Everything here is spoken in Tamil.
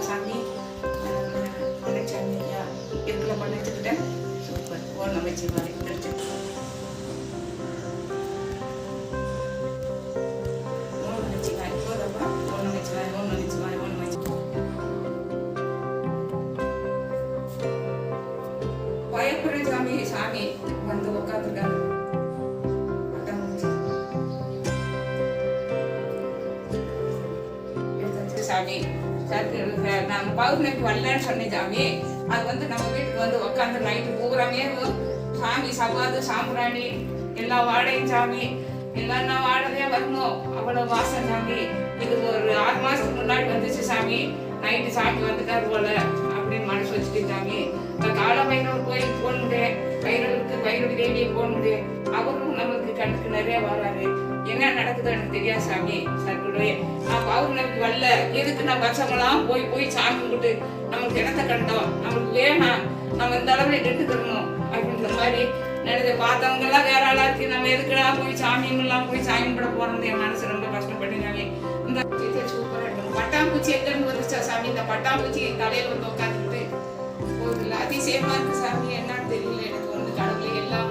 சாமி சாமி இருக்குள்ள பண்ணிட்டுக்கிட்டேன். சூப்பர். ஓம் நமச்சிவாய. ஓம் நமச்சிவாய. போதப்பா. ஓம் நமச்சிவாய. ஓம் நமச்சிவாய. ஓம் நமச்சிவாய. பயப்படுற சாமி சாமி வந்து உட்காந்துருக்காங்க. சாமி நான் பௌர்ணமிக்கு வரலன்னு சொன்னேன் சாமி. அது வந்து நம்ம வீட்டுக்கு வந்து உட்காந்து நைட்டு பூராமே சாமி சவாது சாம்பிராணி எல்லா வாடையும் சாமி எல்லா வாடகையா வரணும். அவ்வளவு வாசம் சாமி. இது ஒரு 6 மாசத்துக்கு முன்னாடி வந்துச்சு சாமி. நைட்டு சாமி வந்துட்டாரு போல அப்படின்னு மனசு வச்சுட்டு சாமி. கால பைரவர் கோயிலுக்கு போகணுண்டே, பைரவருக்கு பைரவி தேவியை போகணுண்டே. அவரும் நம்மளுக்கு கண்ணுக்கு நிறைய வராரு. என்ன நடக்குது எனக்கு தெரியாது சாமி. சர்க்குடைய நான் பௌர்ணமிக்கு வரல. எதுக்கு நான் பசங்களாம் போய் சாமி கும்பிட்டு நமக்கு இடத்த கண்டோம், நம்மளுக்கு வேணாம், நம்ம இந்த அளவுல எடுத்துக்கணும் அப்படின்ற மாதிரி நினைச்ச பார்த்தவங்க எல்லாம் வேற ஆளா இருக்கு. நம்ம எதுக்குடா போய் சாமிங்கெல்லாம் போய் சாமி கும்பிட போறது என் மனசு ரொம்ப கஷ்டப்பட்டுனாங்க. இந்த சூப்பரா இருக்கும். பட்டாம்பூச்சி எங்க வந்துச்சா சாமி? இந்த பட்டாம்பூச்சி தலையில வந்து உட்காந்துக்கிட்டு போகுதுல்ல, அதிசயமா இருக்கு சாமி. என்னன்னு தெரியல எனக்கு. வந்து கடவுளை எல்லாம்